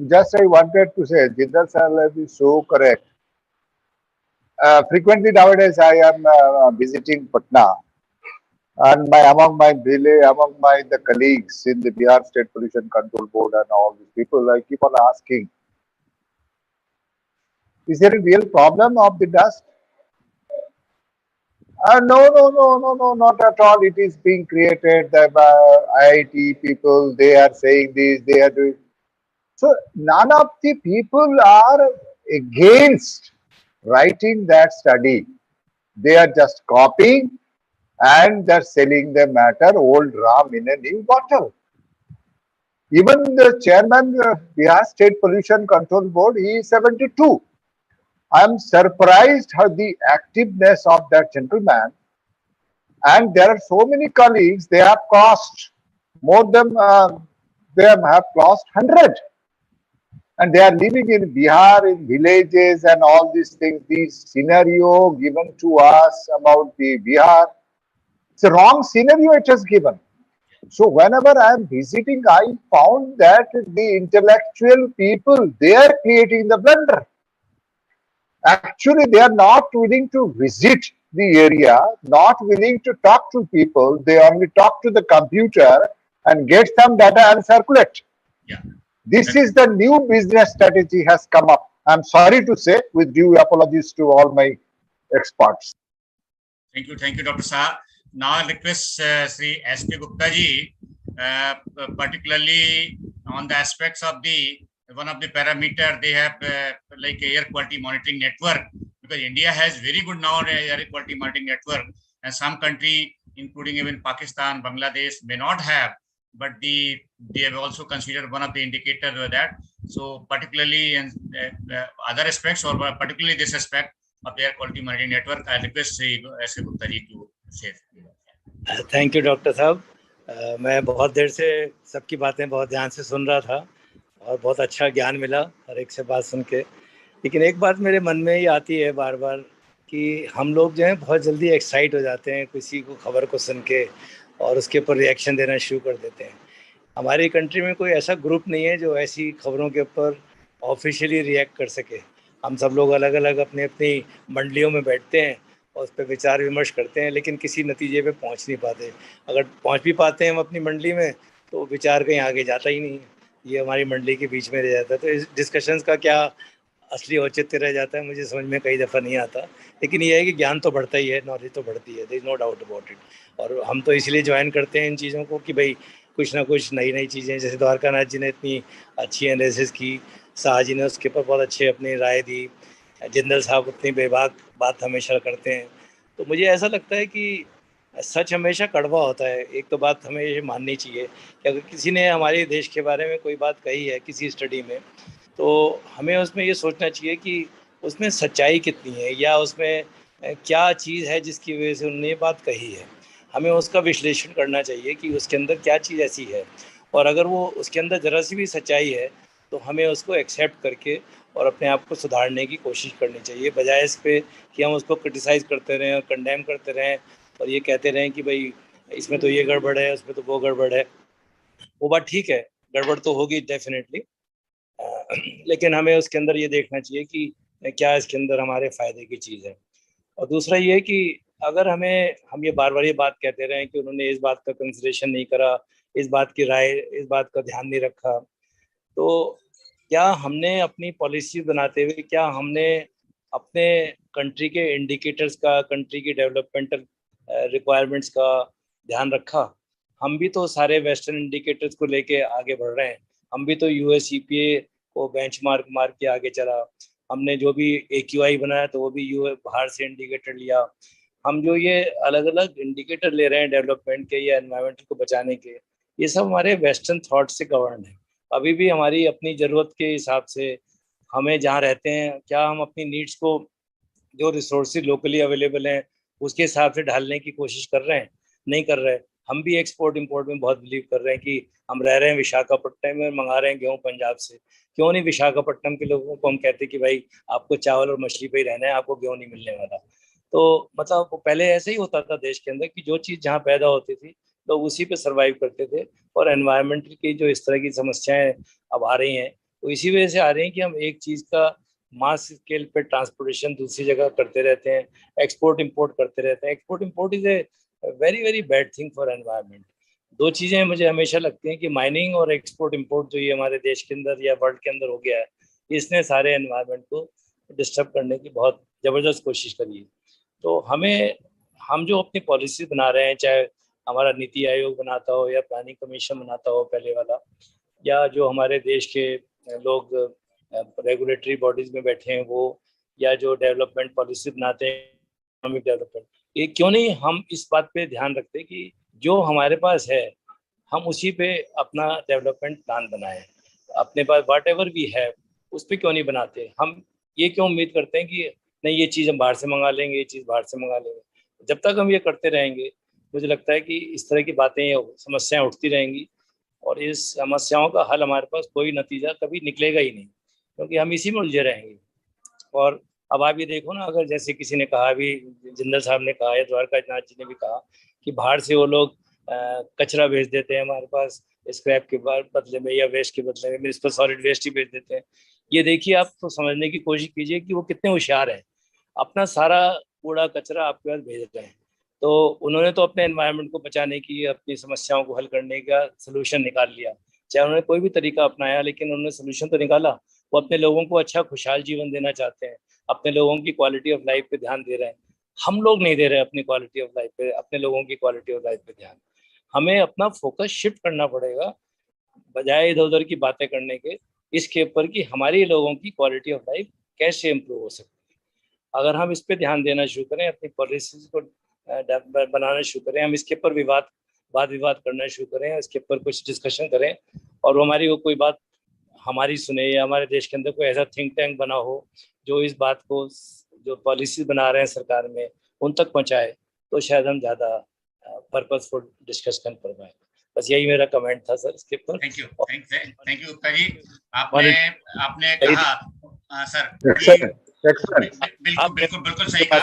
Speaker 3: just I wanted to say, Jindal sir is so correct. Frequently nowadays I am visiting Patna, and among the colleagues in the Bihar State Pollution Control Board and all these people, I keep on asking, is there a real problem of the dust? No, not at all. It is being created by IIT people. They are saying this, they are doing. So none of the people are against writing that study. They are just copying and they're selling the matter, old ram in a new bottle. Even the chairman of Bihar State Pollution Control Board, he is 72. I am surprised how the activeness of that gentleman. And there are so many colleagues, they have cost more than, they have cost 100. And they are living in Bihar, in villages and all these things. This scenario given to us about the Bihar, it's a wrong scenario it has given. So whenever I am visiting, I found that the intellectual people, they are creating the blunder. Actually, they are not willing to visit the area, not willing to talk to people. They only talk to the computer and get some data and circulate.
Speaker 1: Yeah.
Speaker 3: This is the new business strategy has come up. I'm sorry to say, with due apologies to all my experts.
Speaker 1: Thank you, Dr. Saha. Now I request Sri S.P. Gupta ji, particularly on the aspects of one of the parameter they have like air quality monitoring network, because India has very good now air quality monitoring network, and some country including even Pakistan, Bangladesh may not have, but they have also considered one of the indicators of that. So particularly in other aspects, or particularly this aspect of air quality monitoring network, I request Sri S.P. Gupta ji to say.
Speaker 6: Thank you doctor साहब. मैं बहुत देर से सबकी बातें बहुत ध्यान से सुन रहा था और बहुत अच्छा ज्ञान मिला हर एक से बात सुन के. लेकिन एक बात मेरे मन में ही आती है बार बार कि हम लोग जो हैं बहुत जल्दी एक्साइट हो जाते हैं किसी को खबर को सुन के और उसके ऊपर रिएक्शन देना शुरू कर देते हैं. हमारी कंट्री में कोई ऐसा ग्रुप नहीं है जो ऐसी खबरों के ऊपर ऑफिशियली रिएक्ट कर सके. हम सब लोग अलग अलग अपनी अपनी मंडलियों में बैठते हैं और उस पर विचार विमर्श करते हैं, लेकिन किसी नतीजे पे पहुंच नहीं पाते. अगर पहुंच भी पाते हैं हम अपनी मंडली में तो विचार कहीं आगे जाता ही नहीं है, ये हमारी मंडली के बीच में रह जाता है. तो इस डिस्कशंस का क्या असली औचित्य रह जाता है, मुझे समझ में कई दफ़ा नहीं आता। लेकिन ये है कि ज्ञान तो बढ़ता ही है, नॉलेज तो बढ़ती है, there is no doubt about it. और हम तो इसलिए ज्वाइन करते हैं इन चीज़ों को कि भाई कुछ ना कुछ नई चीज़ें, जैसे द्वारकानाथ जी ने इतनी अच्छी एनालिसिस की, शाह जी ने उसके ऊपर बहुत अच्छे अपनी राय दी, जिंदल साहब उतनी बेबाक बात हमेशा करते हैं। तो मुझे ऐसा लगता है कि सच हमेशा कड़वा होता है। एक तो बात हमें ये माननी चाहिए कि अगर किसी ने हमारे देश के बारे में कोई बात कही है किसी स्टडी में, तो हमें उसमें ये सोचना चाहिए कि उसमें सच्चाई कितनी है, या उसमें क्या चीज़ है जिसकी वजह से उन्होंने ये बात कही है। हमें उसका विश्लेषण करना चाहिए कि उसके अंदर क्या चीज़ ऐसी है, और अगर वो उसके अंदर ज़रा सी भी सच्चाई है तो हमें उसको एक्सेप्ट करके और अपने आप को सुधारने की कोशिश करनी चाहिए, बजाय इस पे कि हम उसको क्रिटिसाइज़ करते रहें और कंडेम करते रहें और ये कहते रहें कि भाई इसमें तो ये गड़बड़ है, उसमें तो वो गड़बड़ है। वो बात ठीक है, गड़बड़ तो होगी डेफिनेटली, लेकिन हमें उसके अंदर ये देखना चाहिए कि क्या इसके अंदर हमारे फ़ायदे की चीज़ है। और दूसरा ये कि अगर हम ये बार-बार ये बात कहते रहें कि उन्होंने इस बात का कंसिडरेशन नहीं करा, इस बात की राय, इस बात का ध्यान नहीं रखा, तो क्या हमने अपनी पॉलिसी बनाते हुए, क्या हमने अपने कंट्री के इंडिकेटर्स का, कंट्री की डेवलपमेंटल रिक्वायरमेंट्स का ध्यान रखा? हम भी तो सारे वेस्टर्न इंडिकेटर्स को लेके आगे बढ़ रहे हैं। हम भी तो यूएस ईपीए को बेंचमार्क मार के आगे चला। हमने जो भी एक्यूआई बनाया तो वो भी बाहर से इंडिकेटर लिया। हम जो ये अलग-अलग इंडिकेटर ले रहे हैं डेवलपमेंट के या एनवायरनमेंट को बचाने के, ये सब हमारे वेस्टर्न थॉट से गवर्न है। अभी भी हमारी अपनी ज़रूरत के हिसाब से हमें जहाँ रहते हैं, क्या हम अपनी नीड्स को, जो रिसोर्सेज लोकली अवेलेबल हैं, उसके हिसाब से ढालने की कोशिश कर रहे हैं? नहीं कर रहे। हम भी एक्सपोर्ट इंपोर्ट में बहुत बिलीव कर रहे हैं कि हम रह रहे हैं विशाखापट्टनम में, मंगा रहे हैं गेहूँ पंजाब से। क्यों नहीं विशाखापट्टनम के लोगों को हम कहते कि भाई आपको चावल और मछली पे ही रहना है, आपको गेहूँ नहीं मिलने वाला। तो मतलब वो पहले ऐसे ही होता था देश के अंदर कि जो चीज़ जहाँ पैदा होती थी लोग उसी पे सर्वाइव करते थे। और एनवायरमेंट की जो इस तरह की समस्याएं अब आ रही हैं, वो इसी वजह से आ रही हैं कि हम एक चीज़ का मास स्केल पे ट्रांसपोर्टेशन दूसरी जगह करते रहते हैं, एक्सपोर्ट इंपोर्ट करते रहते हैं। Export import is a very very bad thing for environment. दो चीज़ें मुझे हमेशा लगती हैं कि माइनिंग और एक्सपोर्ट इंपोर्ट जो ये हमारे देश के अंदर या वर्ल्ड के अंदर हो गया है, इसने सारे एनवायरनमेंट को डिस्टर्ब करने की बहुत ज़बरदस्त कोशिश करी है। तो हम जो अपनी पॉलिसी बना रहे हैं, चाहे हमारा नीति आयोग बनाता हो या प्लानिंग कमीशन बनाता हो पहले वाला, या जो हमारे देश के लोग रेगुलेटरी बॉडीज में बैठे हैं वो, या जो डेवलपमेंट पॉलिसी बनाते हैं, इकोनॉमिक डेवलपमेंट, ये क्यों नहीं हम इस बात पे ध्यान रखते कि जो हमारे पास है हम उसी पे अपना डेवलपमेंट प्लान बनाएं। अपने पास वाट एवर वी है उस पर क्यों नहीं बनाते? हम ये क्यों उम्मीद करते हैं कि नहीं ये चीज़ हम बाहर से मंगा लेंगे, ये चीज़ बाहर से मंगा लेंगे? जब तक हम ये करते रहेंगे मुझे लगता है कि इस तरह की बातें, समस्याएं उठती रहेंगी, और इस समस्याओं का हल हमारे पास कोई नतीजा कभी निकलेगा ही नहीं, क्योंकि हम इसी में उलझे रहेंगे। और अब आप ये देखो ना, अगर जैसे किसी ने कहा, अभी जिंदल साहब ने कहा या द्वारकानाथ जी ने भी कहा कि बाहर से वो लोग कचरा भेज देते हैं हमारे पास स्क्रैप के बदले में या वेस्ट के बदले में, इस पर सॉलिड वेस्ट ही भेज देते हैं। ये देखिए, आप तो समझने की कोशिश कीजिए कि वो कितने होशियार हैं। अपना सारा कूड़ा कचरा आपके पास भेज रहे हैं, तो उन्होंने तो अपने एनवायरनमेंट को बचाने की, अपनी समस्याओं को हल करने का सोल्यूशन निकाल लिया। चाहे उन्होंने कोई भी तरीका अपनाया, लेकिन उन्होंने सोल्यूशन तो निकाला। वो अपने लोगों को अच्छा खुशहाल जीवन देना चाहते हैं, अपने लोगों की क्वालिटी ऑफ लाइफ पे ध्यान दे रहे हैं। हम लोग नहीं दे रहे अपनी क्वालिटी ऑफ लाइफ पे, अपने लोगों की क्वालिटी ऑफ लाइफ पे ध्यान। हमें अपना फोकस शिफ्ट करना पड़ेगा, बजाय इधर उधर की बातें करने के, इसके ऊपर कि हमारी लोगों की क्वालिटी ऑफ लाइफ कैसे इम्प्रूव हो सकती है। अगर हम इस पे ध्यान देना शुरू करें, अपनी पॉलिसीज को बनाना शुरू करें, हम इसके ऊपर वाद विवाद करना शुरू करें, इसके ऊपर कुछ डिस्कशन करें, और हमारी वो कोई बात हमारी सुने, या हमारे देश के अंदर कोई ऐसा थिंक टैंक बना हो जो इस बात को, जो पॉलिसी बना रहे हैं सरकार में, उन तक पहुंचाए, तो शायद हम ज़्यादा पर्पसफुल डिस्कशन कर पाए। बस यही मेरा कमेंट था सर इसके ऊपर।
Speaker 1: थैंक यू उत्तर जी। आपने कहा सर, बिल्कुल सही कहा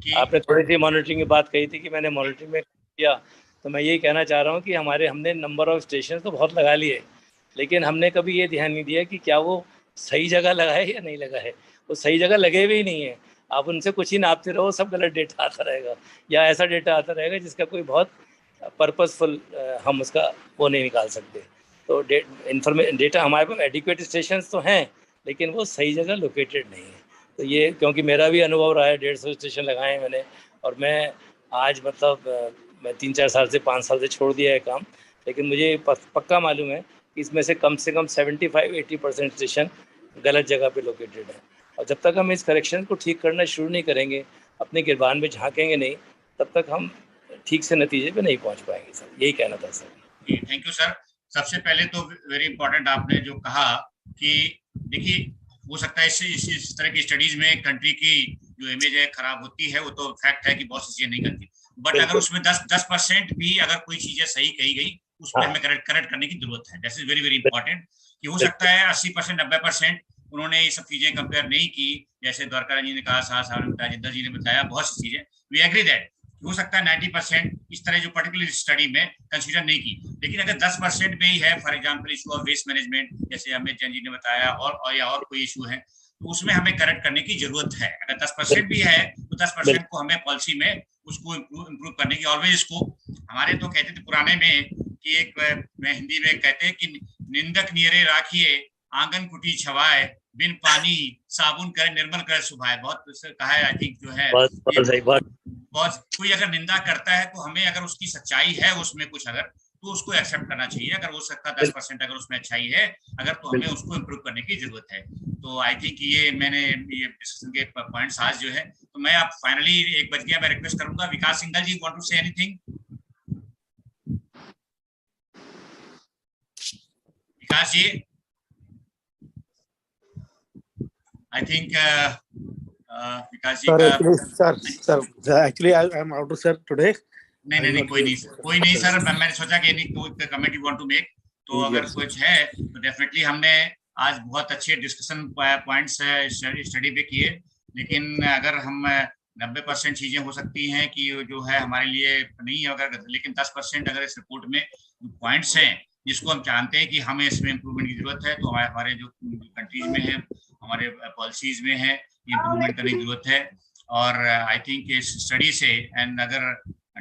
Speaker 1: कि
Speaker 6: आपने थोड़ी सी मॉनिटरिंग की बात कही थी कि मैंने मॉनिटरिंग में किया, तो मैं यही कहना चाह रहा हूँ कि हमने नंबर ऑफ स्टेशन तो बहुत लगा लिए, लेकिन हमने कभी ये ध्यान नहीं दिया कि क्या वो सही जगह लगाए या नहीं लगाए। वो सही जगह लगे भी नहीं है, आप उनसे कुछ ही नापते रहो, सब गलत डेटा आता रहेगा, या ऐसा डेटा आता रहेगा जिसका कोई बहुत पर्पसफुल हम उसका वो नहीं निकाल सकते। तो डेटा हमारे पास एडिक्वेट स्टेशन तो हैं, लेकिन वो सही जगह लोकेटेड नहीं है। तो ये क्योंकि मेरा भी अनुभव रहा है, 150 स्टेशन लगाए हैं मैंने, और मैं आज मतलब मैं 3-4 साल से 5 साल से छोड़ दिया है काम, लेकिन मुझे पक्का मालूम है कि इसमें से कम 75-80% स्टेशन गलत जगह पे लोकेटेड है। और जब तक हम इस करेक्शन को ठीक करना शुरू नहीं करेंगे, अपने गिरबान में झांकेंगे नहीं, तब तक हम ठीक से नतीजे पे नहीं पहुंच पाएंगे सर। यही कहना था सर।
Speaker 1: Thank you sir. सबसे पहले तो वेरी इंपॉर्टेंट आपने जो कहा कि देखिए, हो सकता है इस तरह की स्टडीज में कंट्री की जो इमेज है खराब होती है, वो तो फैक्ट है कि बहुत सी चीजें नहीं करती, बट अगर उसमें 10% भी अगर कोई चीजें सही कही गई, उस पर हमें करेक्ट करने की जरूरत है। That is very very important. कि हो सकता है 80% 90% उन्होंने ये सब चीजें कंपेयर नहीं की, जैसे द्वारका जी ने कहा, साहब ने बताया, जिंदल जी ने बताया, बहुत सी चीजें वी एग्री दैट हो सकता है 90% इस तरह जो पर्टिकुलर स्टडी में कंसीडर नहीं की, लेकिन अगर 10% में ही है, for example issue of waste management, जैसे अमित जैन जी ने बताया, और या और कोई इशू है, तो उसमें हमें करेक्ट करने की जरूरत है। अगर 10% भी है तो 10% को हमें पॉलिसी में उसको इम्प्रूव करने की ऑलवेज इसको, हमारे तो कहते थे पुराने में कि एक मैं हिंदी में कहते हैं कि निंदक नियरे राखिए आंगन कुटी छवाए, बिन पानी साबुन करे निर्मल करे सुभाए। बहुत कहा है, आई थिंक जो है बहुत कोई अगर निंदा करता है तो हमें अगर उसकी सच्चाई है उसमें कुछ अगर, तो उसको एक्सेप्ट करना चाहिए। अगर हो सकता 10% अगर उसमें अच्छाई है अगर, तो हमें उसको इम्प्रूव करने की जरूरत है। तो आई थिंक ये मैंने ये डिस्कशन के पॉइंट्स आज जो है, तो मैं अब फाइनली 1 बज गया, मैं रिक्वेस्ट करूंगा Vikas Singhal ji, want to say anything? Vikas ji, I think Vikas ji का
Speaker 7: sir, actually I am out sir today.
Speaker 1: नहीं कोई नहीं सर, मैंने सोचा कि any comment you want to make, तो अगर कुछ है तो डेफिनेटली हमने आज बहुत अच्छे डिस्कशन पॉइंट्स स्टडी पे किए, लेकिन अगर हम 90% चीजें हो सकती हैं कि जो है हमारे लिए नहीं है, अगर लेकिन 10% अगर इस रिपोर्ट में पॉइंट्स हैं जिसको हम जानते हैं कि हमें इसमें इम्प्रूवमेंट की जरूरत है, तो हमारे जो कंट्रीज में है, हमारे पॉलिसीज में है, इम्प्रूवमेंट करने की जरूरत है। और आई थिंक इस स्टडी से, एंड अगर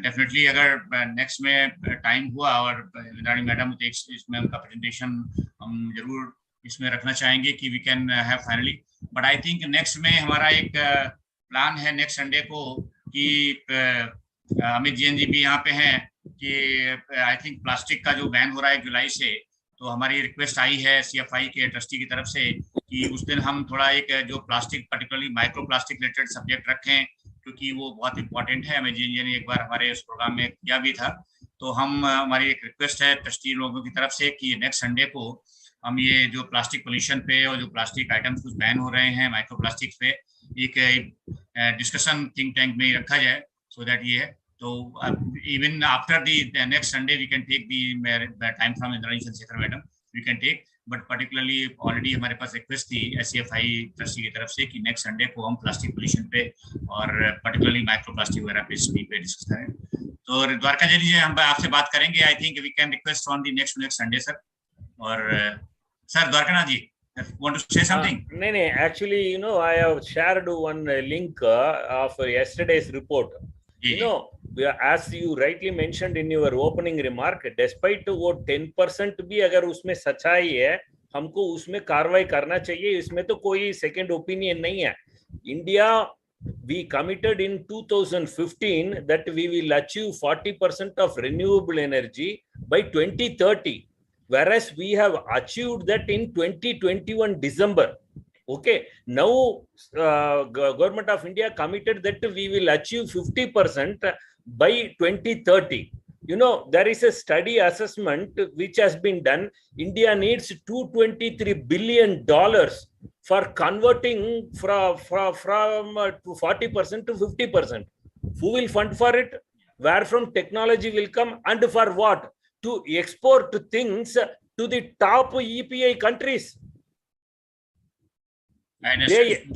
Speaker 1: डेफिनेटली अगर नेक्स्ट में टाइम हुआ और इंद्राणी मैडम इसमें उनका प्रेजेंटेशन हम जरूर इसमें रखना चाहेंगे कि we can have finally, but I think next में हमारा एक प्लान है नेक्स्ट संडे को कि अमित जैन जी भी यहाँ पे हैं कि आई थिंक प्लास्टिक का जो बैन हो रहा है जुलाई से, तो हमारी रिक्वेस्ट आई है CFI के ट्रस्टी की तरफ से कि उस दिन हम थोड़ा एक जो plastic particularly micro plastic related subject रखें, क्योंकि वो बहुत इंपॉर्टेंट है। अमित जैन जी ने एक बार हमारे उस प्रोग्राम में किया भी था, तो हम हमारी एक रिक्वेस्ट है ट्रस्टी लोगों की तरफ से कि नेक्स्ट संडे को हम ये जो प्लास्टिक पोल्यूशन पे और जो प्लास्टिक आइटम्स कुछ बैन हो रहे हैं माइक्रो प्लास्टिक पे, एक डिस्कशन थिंक टैंक में रखा जाए, सो दैट ये है। तो even after the next Sunday we can take the time from Indrani Chandrasekhar madam, we can take, but particularly already हमारे पास रिक्वेस्ट थी SCFI ट्रस्टी की तरफ से कि नेक्स्ट संडे को हम प्लास्टिक पोल्यूशन पे और पर्टिकुलरली माइक्रो प्लास्टिक वगैरह पे डिस्कस करें। तो द्वारका जी हम आपसे बात करेंगे, I think we can request on the next Sunday sir. और sir Dwarka ji, want to say something?
Speaker 2: No, actually, I have shared one link of yesterday's report. As you rightly mentioned in your opening remark, despite वो 10% भी अगर उसमें सच्चाई है, हमको उसमें कार्रवाई करना चाहिए, इसमें तो कोई सेकंड ओपिनियन नहीं है। India, we committed in 2015 that we will achieve 40% of renewable energy by 2030, whereas we have achieved that in 2021 December. Okay, now government of India committed that we will achieve 50% by 2030. There is a study assessment which has been done. India needs $223 billion for converting from 40% to 50%. Who will fund for it? Where from technology will come, and for what? To export things to the top EPI countries.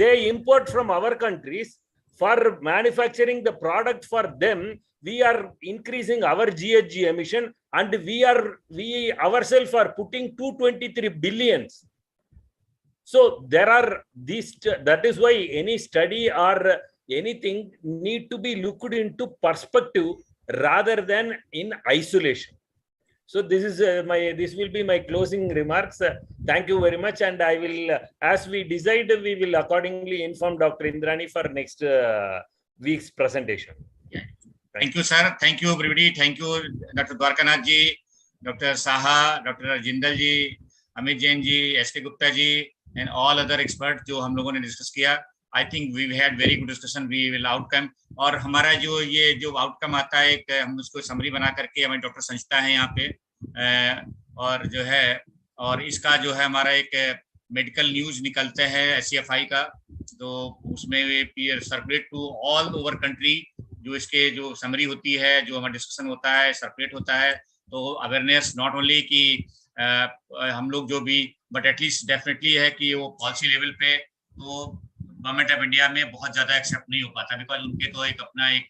Speaker 2: They import from our countries for manufacturing the product for them. We are increasing our GHG emission, and we ourselves are putting 223 billions. So there are these, that is why any study or anything need to be looked into perspective rather than in isolation. So this will be my closing remarks. Thank you very much, and I will, as we decide, we will accordingly inform Dr. Indrani for next week's presentation.
Speaker 1: Thank you, sir. Thank you, everybody. Thank you, Dr. Dwarkanath ji, Dr. Saha, Dr. Jindal ji, Amit Jain ji, S.K. Gupta ji, and all other experts जो हम लोगों ने discuss किया. I think we had very good discussion. We will outcome, और हमारा जो outcome आता है, एक हम उसको समरी बना करके हमारे डॉक्टर संचिता है यहाँ पे, और जो है, और इसका जो है हमारा एक मेडिकल न्यूज निकलते हैं SCFI का, तो उसमें we circulate to all over country, जो इसके जो समरी होती है, जो हमारा डिस्कशन होता है, सर्कुलेट होता है. तो अवेयरनेस नॉट ओनली कि हम लोग जो भी, बट एटलीस्ट डेफिनेटली है कि वो पॉलिसी लेवल पे तो गवर्नमेंट ऑफ इंडिया में बहुत ज्यादा एक्सेप्ट नहीं हो पाता, बिकॉज उनके तो एक अपना एक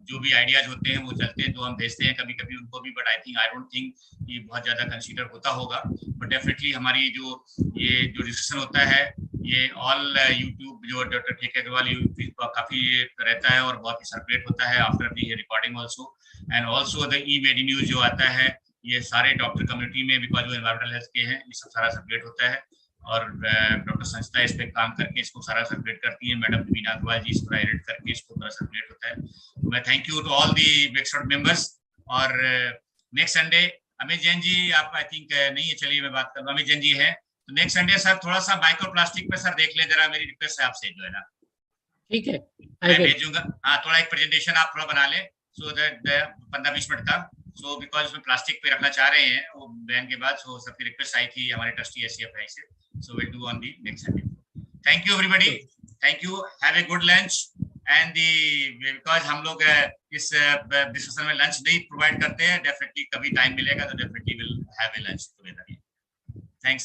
Speaker 1: जो भी आइडियाज होते हैं वो चलते हैं, तो हम भेजते हैं कभी कभी उनको भी, बट आई डोंट थिंक कि बहुत ज्यादा कंसीडर होता होगा. बट डेफिनेटली हमारी ये जो डिस्कशन होता है, ये ऑल यूट्यूब जो डॉक्टर के अग्रवाल यूट्यूब काफी रहता है और बहुत ही सर्कुलेट होता है after the recording also, and also the emedi news जो आता है, ये सारे डॉक्टर कम्युनिटी में, बिकॉज वो एनवायरमेंटल हेल्थ के हैं, ये सब सारा सर्कुलेट होता है. और डॉक्टर संचिता इस पे काम करके इसको सारा सर्कुलेट करती है, मैडम बीना अग्रवाल जी इसको एडिट करके इसको पूरा सर्कुलेट होता है. तो मैं thank you to all the website members. और नेक्स्ट संडे अमित जैन जी, आप आई थिंक नहीं है, चलिए मैं बात करूँ, अमित जैन जी है, तो नेक्स्ट संडे सर थोड़ा सा माइक्रोप्लास्टिक पे सर देख लें जरा, मेरी रिक्वेस्ट है आपसे, जो है ना,
Speaker 5: ठीक है,
Speaker 1: मैं भेजूंगा. हाँ, थोड़ा एक प्रेजेंटेशन आप थोड़ा बना लें, सो दैट 15-20 मिनट का, सो बिकॉज उसमें प्लास्टिक पे रखना चाह रहे हैं वो बैन के बाद, सो सबकी रिक्वेस्ट आई थी हमारे ट्रस्टी SCFI से, so we'll do on the next Sunday. Thank you everybody. Thank you. Have a good lunch. And because हम लोग इस डिस्कशन में लंच नहीं प्रोवाइड करते हैं, डेफिनेटली कभी टाइम मिलेगा तो definitely will have a lunch together.